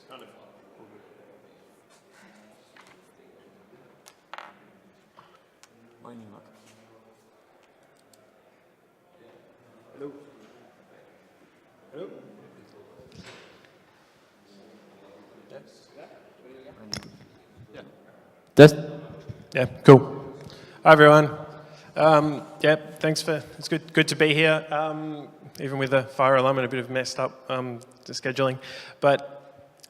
kind of all good. Hello. Hello. Yes. Yeah, cool. Hi everyone. Thanks it's good to be here, even with the fire alarm and a bit of messed up the scheduling. But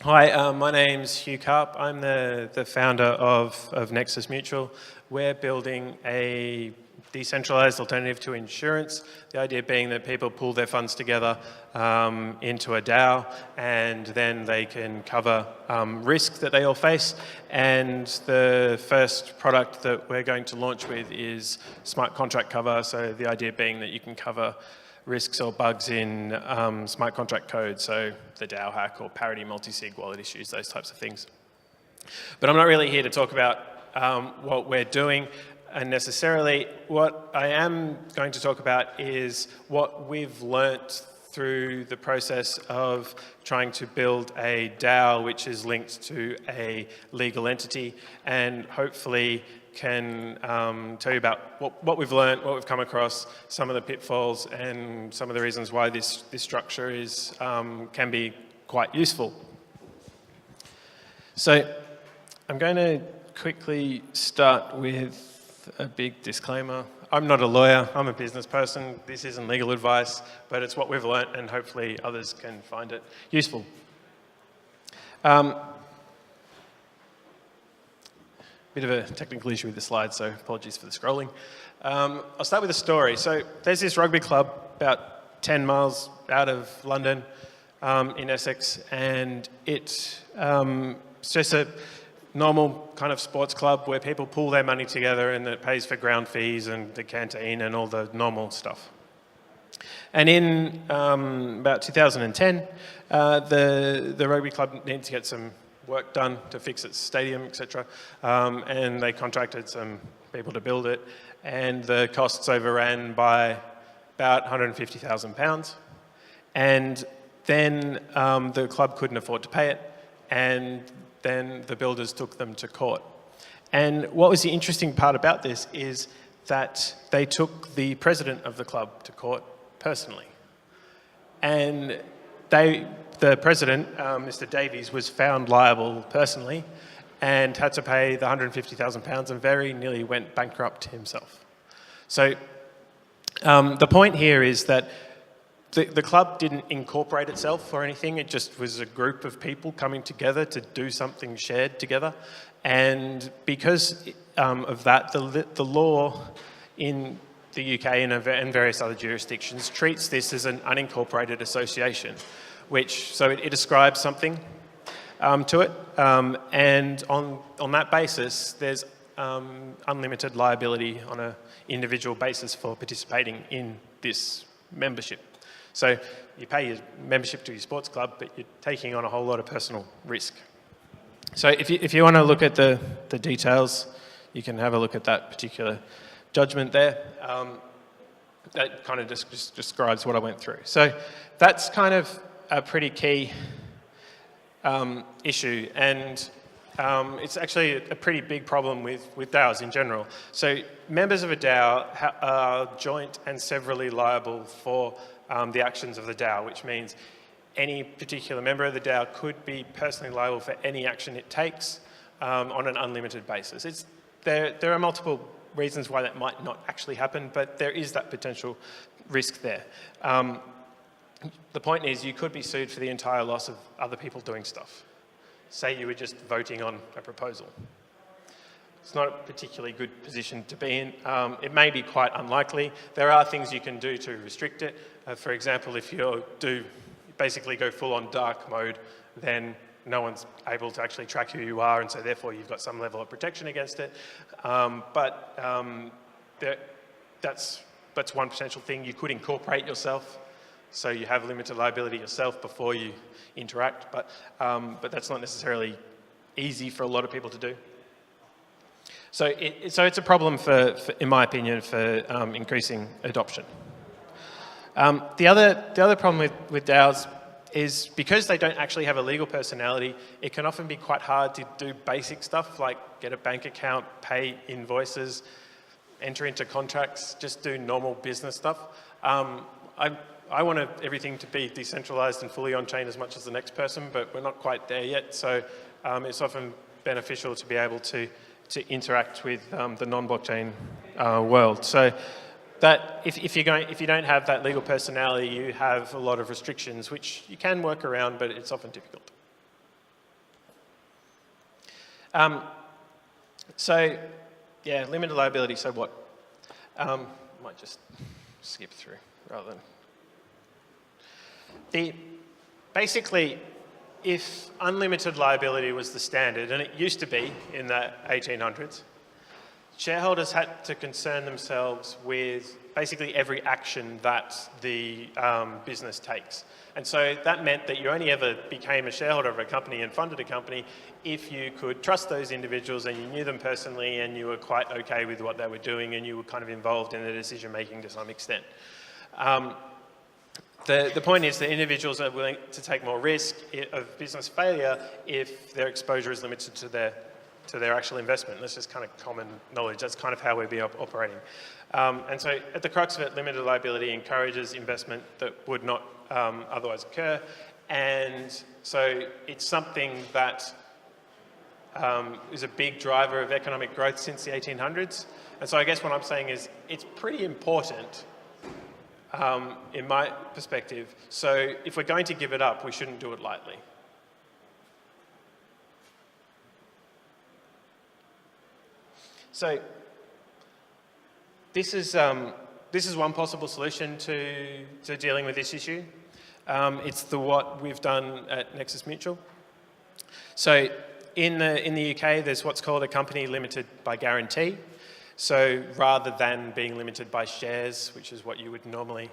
hi, my name's Hugh Karp. I'm the founder of Nexus Mutual. We're building a decentralized alternative to insurance. The idea being that people pool their funds together into a DAO, and then they can cover risk that they all face. And the first product that we're going to launch with is smart contract cover. So the idea being that you can cover risks or bugs in smart contract code, so the DAO hack or parity multi-sig wallet issues, those types of things. But I'm not really here to talk about what we're doing. And necessarily, what I am going to talk about is what we've learnt through the process of trying to build a DAO which is linked to a legal entity, and hopefully can tell you about what we've learnt, what we've come across, some of the pitfalls, and some of the reasons why this structure is can be quite useful. So I'm going to quickly start with a big disclaimer. I'm not a lawyer, I'm a business person. This isn't legal advice, but it's what we've learnt, and hopefully others can find it useful. Bit of a technical issue with the slides, so apologies for the scrolling. I'll start with a story. So there's this rugby club about 10 miles out of London in Essex, and it's just a normal kind of sports club where people pool their money together, and it pays for ground fees and the canteen and all the normal stuff. And in about 2010, the rugby club needed to get some work done to fix its stadium, etc. And they contracted some people to build it, and the costs overran by about £150,000. And then the club couldn't afford to pay it, and then the builders took them to court. And what was the interesting part about this is that they took the president of the club to court personally. And the president, Mr. Davies, was found liable personally and had to pay the £150,000 and very nearly went bankrupt himself. So the point here is that the club didn't incorporate itself or anything. It just was a group of people coming together to do something shared together. And because of that, the law in the UK and various other jurisdictions treats this as an unincorporated association, so it ascribes something to it. And on that basis, there's unlimited liability on an individual basis for participating in this membership. So you pay your membership to your sports club, but you're taking on a whole lot of personal risk. So if you want to look at the details, you can have a look at that particular judgment there. That kind of just describes what I went through. So that's kind of a pretty key issue, and it's actually a pretty big problem with DAOs in general. So members of a DAO are joint and severally liable for the actions of the DAO, which means any particular member of the DAO could be personally liable for any action it takes on an unlimited basis. There are multiple reasons why that might not actually happen, but there is that potential risk there. The point is, you could be sued for the entire loss of other people doing stuff. Say you were just voting on a proposal. It's not a particularly good position to be in. It may be quite unlikely. There are things you can do to restrict it. For example, if you basically go full on dark mode, then no one's able to actually track who you are, and so therefore you've got some level of protection against it. That's one potential thing. You could incorporate yourself, so you have limited liability yourself before you interact, but that's not necessarily easy for a lot of people to do. So it's a problem in my opinion, for increasing adoption. The other problem with DAOs is because they don't actually have a legal personality, it can often be quite hard to do basic stuff like get a bank account, pay invoices, enter into contracts, just do normal business stuff. I want everything to be decentralized and fully on-chain as much as the next person, but we're not quite there yet. So it's often beneficial to be able to interact with the non-blockchain world. So that if you don't have that legal personality, you have a lot of restrictions, which you can work around, but it's often difficult. So yeah, limited liability. So what? Might just skip through rather than basically. If unlimited liability was the standard, and it used to be in the 1800s, shareholders had to concern themselves with basically every action that the business takes. And so that meant that you only ever became a shareholder of a company and funded a company if you could trust those individuals and you knew them personally and you were quite okay with what they were doing and you were kind of involved in the decision making to some extent. The point is that individuals are willing to take more risk of business failure if their exposure is limited to their actual investment. That's just kind of common knowledge. That's kind of how we'd be operating. And so at the crux of it, limited liability encourages investment that would not otherwise occur. And so it's something that is a big driver of economic growth since the 1800s. And so I guess what I'm saying is it's pretty important in my perspective. So if we're going to give it up, we shouldn't do it lightly. So this is one possible solution to dealing with this issue. It's what we've done at Nexus Mutual. So in the UK, there's what's called a company limited by guarantee. So rather than being limited by shares, which is what you would normally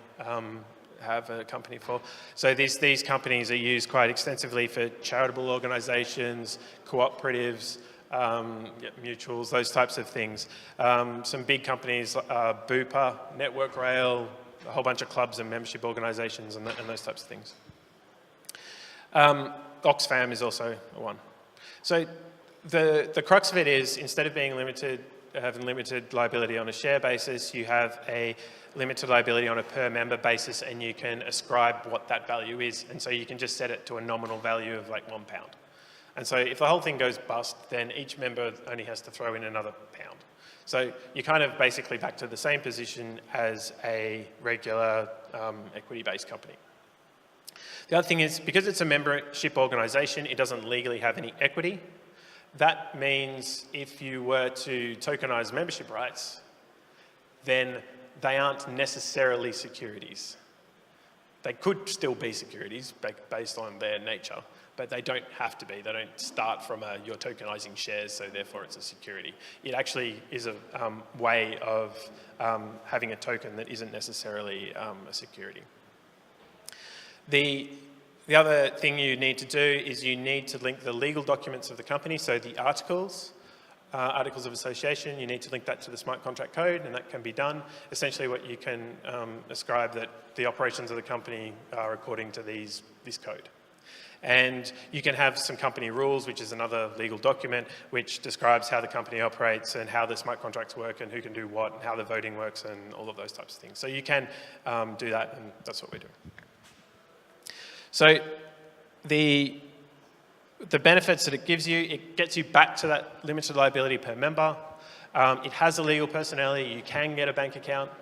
have a company for. So these companies are used quite extensively for charitable organisations, cooperatives, mutuals, those types of things. Some big companies, Bupa, Network Rail, a whole bunch of clubs and membership organisations and those types of things. Oxfam is also one. So the crux of it is, instead of being having limited liability on a share basis, you have a limited liability on a per member basis, and you can ascribe what that value is. And so you can just set it to a nominal value of like £1. And so if the whole thing goes bust, then each member only has to throw in another £1. So you're kind of basically back to the same position as a regular equity-based company. The other thing is, because it's a membership organisation, it doesn't legally have any equity. That means if you were to tokenise membership rights, then they aren't necessarily securities. They could still be securities based on their nature, but they don't have to be. They don't start from you're tokenising shares, so therefore it's a security. It actually is a way of having a token that isn't necessarily a security. The other thing you need to do is you need to link the legal documents of the company, so the articles of association, you need to link that to the smart contract code, and that can be done. Essentially what you can ascribe that the operations of the company are according to this code. And you can have some company rules, which is another legal document, which describes how the company operates and how the smart contracts work and who can do what and how the voting works and all of those types of things. So you can do that, and that's what we're doing. So the benefits that it gives you, it gets you back to that limited liability per member. It has a legal personality. You can get a bank account.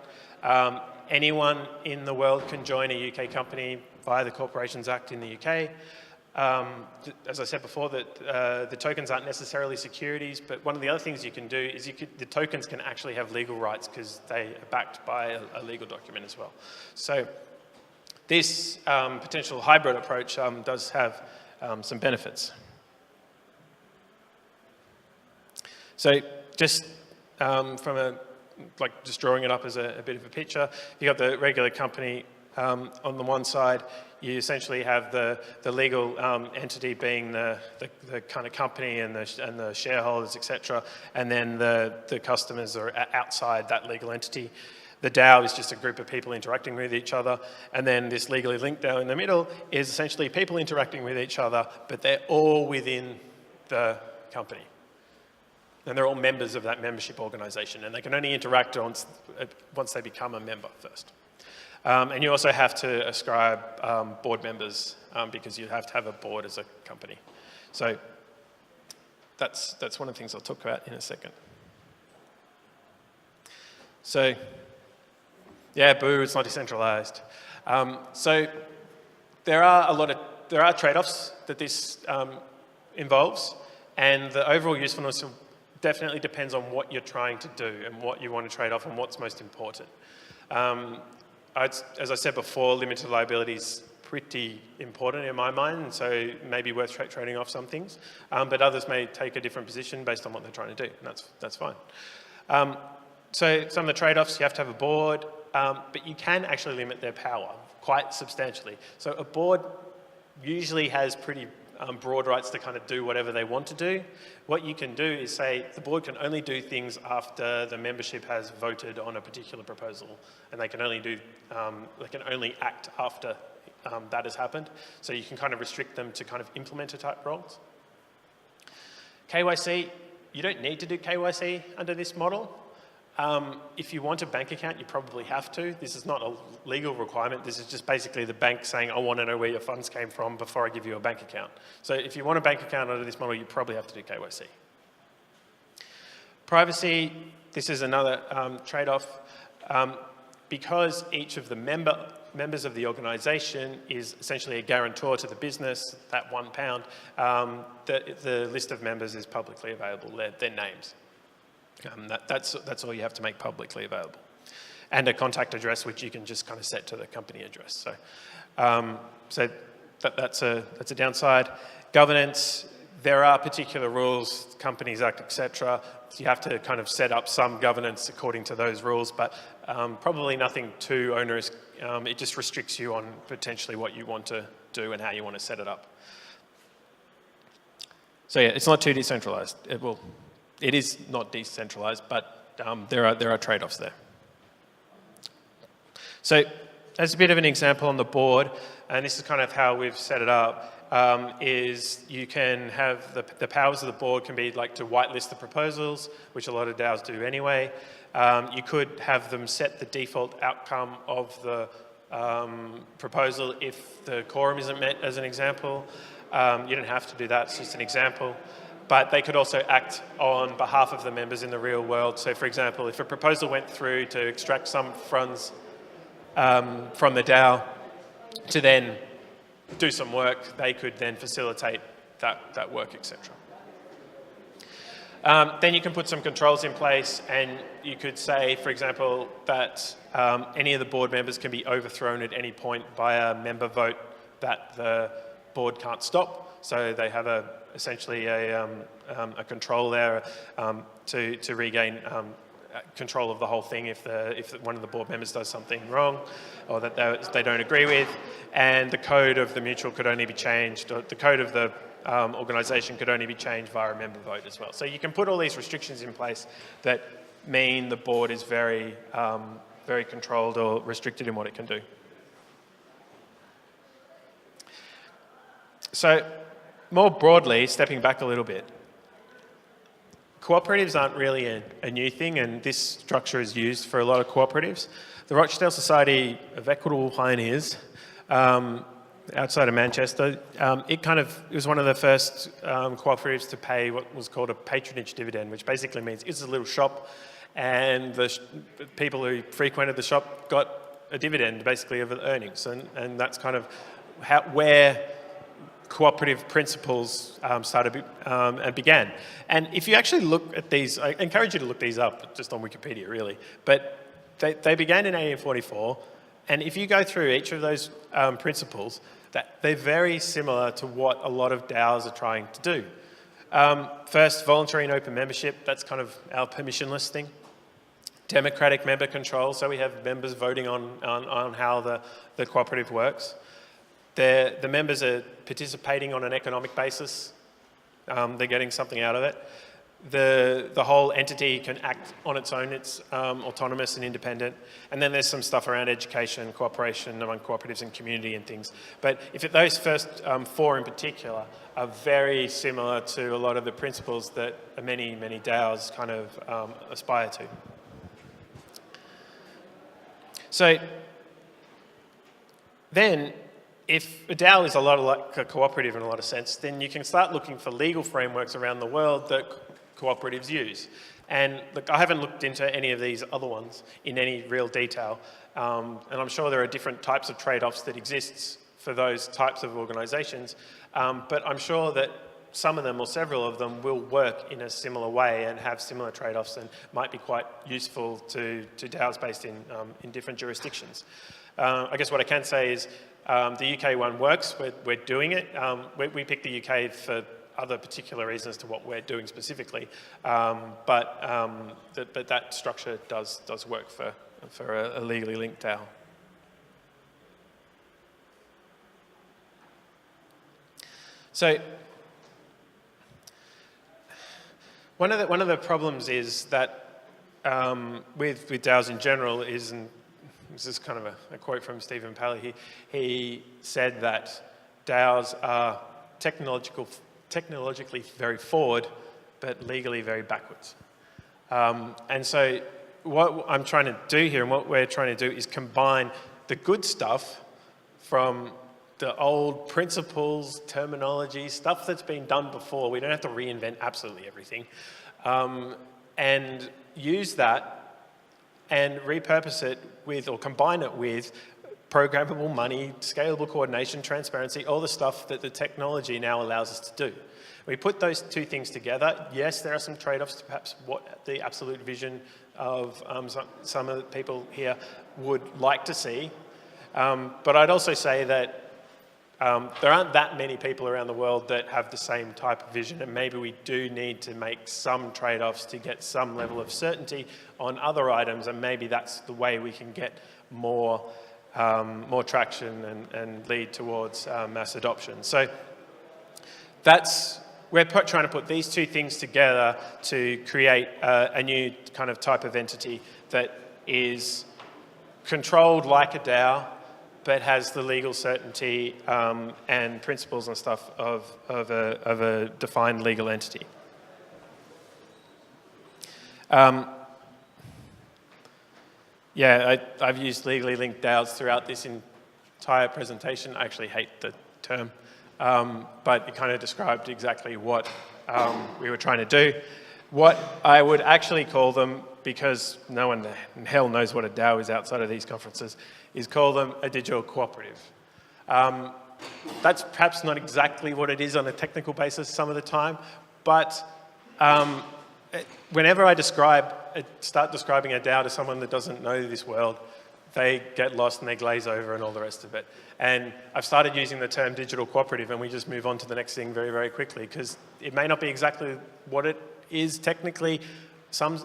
Anyone in the world can join a UK company via the Corporations Act in the UK. As I said before, that the tokens aren't necessarily securities, but one of the other things you can do is the tokens can actually have legal rights because they are backed by a legal document as well. So this potential hybrid approach does have some benefits. So just just drawing it up as a bit of a picture, you got the regular company on the one side. You essentially have the legal entity being the kind of company and the shareholders, etc., and then the customers are outside that legal entity. The DAO is just a group of people interacting with each other, and then this legally linked DAO in the middle is essentially people interacting with each other, but they're all within the company. And they're all members of that membership organisation, and they can only interact once they become a member first. And you also have to ascribe board members because you have to have a board as a company. So that's one of the things I'll talk about in a second. So, yeah, boo, it's not decentralized. So there are trade-offs that this involves, and the overall usefulness definitely depends on what you're trying to do and what you want to trade off and what's most important. As I said before, limited liability is pretty important in my mind, so maybe worth trading off some things, but others may take a different position based on what they're trying to do, and that's fine. So some of the trade-offs, you have to have a board, but you can actually limit their power quite substantially. So a board usually has pretty broad rights to kind of do whatever they want to do. What you can do is say the board can only do things after the membership has voted on a particular proposal, and they can only act after that has happened. So you can kind of restrict them to kind of implementer type roles. KYC, you don't need to do KYC under this model. If you want a bank account, you probably have to. This is not a legal requirement. This is just basically the bank saying, I want to know where your funds came from before I give you a bank account. So if you want a bank account under this model, you probably have to do KYC. Privacy, this is another trade-off. Because each of the members of the organisation is essentially a guarantor to the business, that £1, the list of members is publicly available, their names. That's all you have to make publicly available. And a contact address, which you can just kind of set to the company address. So, that's a downside. Governance, there are particular rules, Companies Act, etc. So you have to kind of set up some governance according to those rules, but probably nothing too onerous. It just restricts you on potentially what you want to do and how you want to set it up. So yeah, it's not too decentralized. It is not decentralized, but there are trade-offs there. So as a bit of an example on the board, and this is kind of how we've set it up, is you can have the powers of the board can be like to whitelist the proposals, which a lot of DAOs do anyway. You could have them set the default outcome of the proposal if the quorum isn't met, as an example. You don't have to do that, it's just an example. But they could also act on behalf of the members in the real world. So for example, if a proposal went through to extract some funds from the DAO to then do some work, they could then facilitate that work, etc. Then you can put some controls in place, and you could say, for example, that any of the board members can be overthrown at any point by a member vote that the board can't stop. So they have essentially a control there to regain control of the whole thing if one of the board members does something wrong or that they don't agree with, and the code of the mutual could only be changed, or the code of the organisation could only be changed via a member vote as well. So you can put all these restrictions in place that mean the board is very, very controlled or restricted in what it can do. So more broadly, stepping back a little bit, cooperatives aren't really a new thing, and this structure is used for a lot of cooperatives. The Rochdale Society of Equitable Pioneers, outside of Manchester, it was one of the first cooperatives to pay what was called a patronage dividend, which basically means it's a little shop, and the people who frequented the shop got a dividend, basically, of the earnings, and that's kind of where cooperative principles started and began. And if you actually look at these, I encourage you to look these up, just on Wikipedia really, but they began in 1844, and if you go through each of those principles, they're very similar to what a lot of DAOs are trying to do. First, voluntary and open membership, that's kind of our permissionless thing. Democratic member control, so we have members voting on how the cooperative works. The members are participating on an economic basis. They're getting something out of it. the whole entity can act on its own. It's autonomous and independent. And then there's some stuff around education, cooperation among cooperatives and community and things. But those first four in particular are very similar to a lot of the principles that many, many DAOs kind of aspire to. So then, if a DAO is a lot like a cooperative in a lot of sense, then you can start looking for legal frameworks around the world that cooperatives use. And look, I haven't looked into any of these other ones in any real detail, and I'm sure there are different types of trade-offs that exist for those types of organisations, but I'm sure that some of them or several of them will work in a similar way and have similar trade-offs and might be quite useful to DAOs based in different jurisdictions. I guess what I can say is the UK one works. We're doing it. We picked the UK for other particular reasons to what we're doing specifically, but that structure does work for a legally linked DAO. So one of the problems is that with DAOs in general is, and this is kind of a quote from Stephen Paley, he said that DAOs are technologically very forward, but legally very backwards. And so what I'm trying to do here and what we're trying to do is combine the good stuff from the old principles, terminology, stuff that's been done before. We don't have to reinvent absolutely everything. And use that and repurpose it with, or combine it with, programmable money, scalable coordination, transparency, all the stuff that the technology now allows us to do. We put those two things together. Yes, there are some trade-offs to perhaps what the absolute vision of some of the people here would like to see. But I'd also say that there aren't that many people around the world that have the same type of vision, and maybe we do need to make some trade-offs to get some level of certainty on other items, and maybe that's the way we can get more traction and lead towards mass adoption. So we're trying to put these two things together to create a new kind of type of entity that is controlled like a DAO, but has the legal certainty and principles and stuff of a defined legal entity. Yeah, I've used legally linked DAOs throughout this entire presentation. I actually hate the term, but it kind of described exactly what we were trying to do. What I would actually call them, because no one in hell knows what a DAO is outside of these conferences, is call them a digital cooperative. That's perhaps not exactly what it is on a technical basis some of the time, but whenever I start describing a DAO to someone that doesn't know this world, they get lost and they glaze over and all the rest of it. And I've started using the term digital cooperative, and we just move on to the next thing very, very quickly, because it may not be exactly what it is technically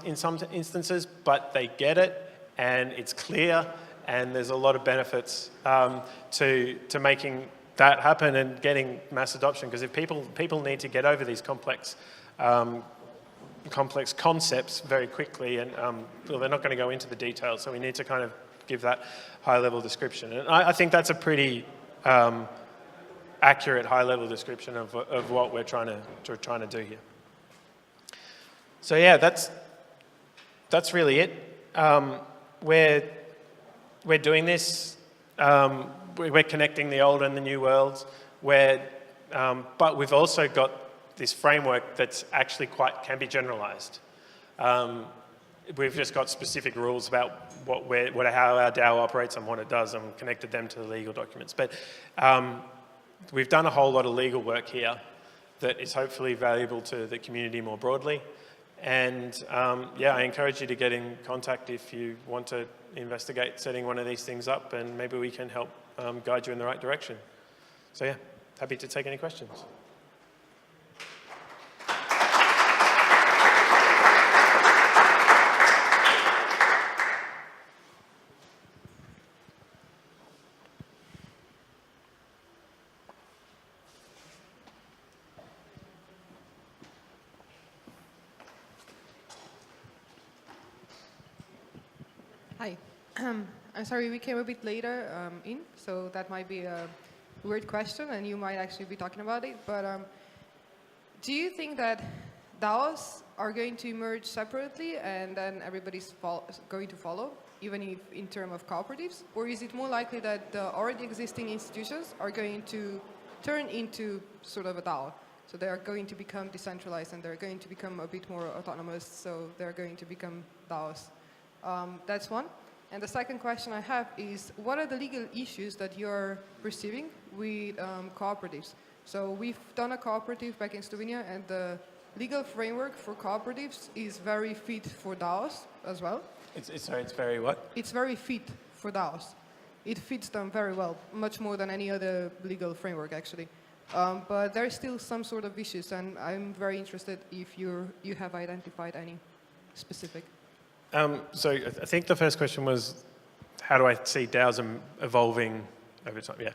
in some instances, but they get it and it's clear, and there's a lot of benefits to making that happen and getting mass adoption. Because if people need to get over these complex concepts very quickly, and well, they're not going to go into the details, so we need to kind of give that high-level description. And I think that's a pretty accurate high-level description of what we're trying to do here. So yeah, that's really it. We're doing this. We're connecting the old and the new worlds. But we've also got this framework that's actually can be generalized. We've just got specific rules about how our DAO operates and what it does, and connected them to the legal documents. But we've done a whole lot of legal work here that is hopefully valuable to the community more broadly. And yeah, I encourage you to get in contact if you want to investigate setting one of these things up, and maybe we can help guide you in the right direction. So yeah, happy to take any questions. Hi. I'm sorry, we came a bit later so that might be a weird question, and you might actually be talking about it. But do you think that DAOs are going to emerge separately and then everybody's going to follow, even if in terms of cooperatives? Or is it more likely that the already existing institutions are going to turn into sort of a DAO? So they are going to become decentralized and they're going to become a bit more autonomous, so they're going to become DAOs. That's one. And the second question I have is, what are the legal issues that you're perceiving with cooperatives? So we've done a cooperative back in Slovenia, and the legal framework for cooperatives is very fit for DAOs as well. Sorry, it's very what? It's very fit for DAOs. It fits them very well, much more than any other legal framework, actually. But there's still some sort of issues, and I'm very interested if you have identified any specific. So I think the first question was, how do I see DAOs evolving over time? Yeah.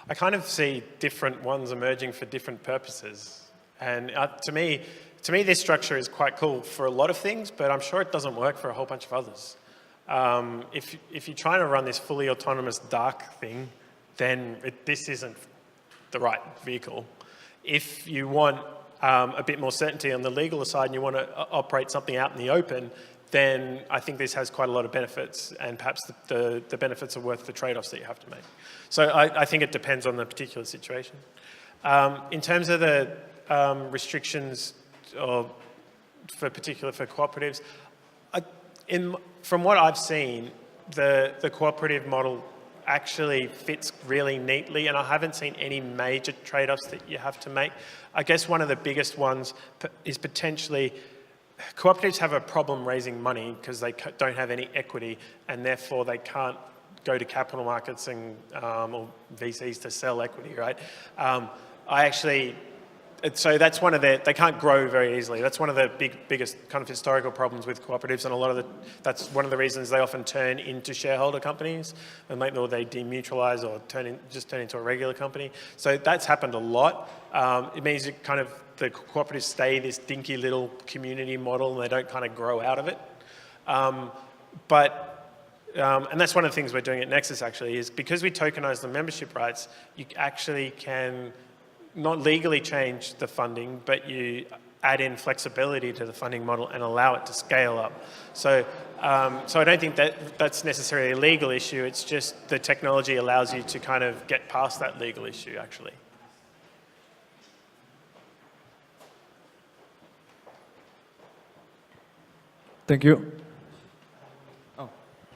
I kind of see different ones emerging for different purposes. And to me, this structure is quite cool for a lot of things, but I'm sure it doesn't work for a whole bunch of others. If you're trying to run this fully autonomous dark thing, then this isn't the right vehicle. If you want a bit more certainty on the legal side and you want to operate something out in the open, then I think this has quite a lot of benefits, and perhaps the benefits are worth the trade-offs that you have to make. So I think it depends on the particular situation. In terms of the restrictions for cooperatives, from what I've seen, the cooperative model actually fits really neatly, and I haven't seen any major trade-offs that you have to make. I guess one of the biggest ones is potentially cooperatives have a problem raising money because they don't have any equity, and therefore they can't go to capital markets and or VCs to sell equity, right? So that's one of they can't grow very easily. That's one of the biggest kind of historical problems with cooperatives, and that's one of the reasons they often turn into shareholder companies, and or they demutualize or just turn into a regular company. So that's happened a lot. It means the cooperatives stay this dinky little community model, and they don't kind of grow out of it. And that's one of the things we're doing at Nexus actually, is because we tokenize the membership rights, you actually can not legally change the funding, but you add in flexibility to the funding model and allow it to scale up. So I don't think that's necessarily a legal issue. It's just the technology allows you to kind of get past that legal issue, actually. Thank you. Oh,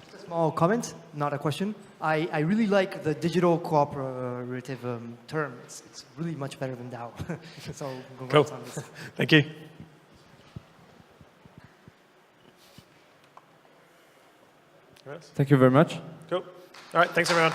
just a small comment, not a question. I really like the digital cooperative term. It's really much better than DAO. So congrats on this. Thank you. Thank you very much. Cool. All right, thanks everyone.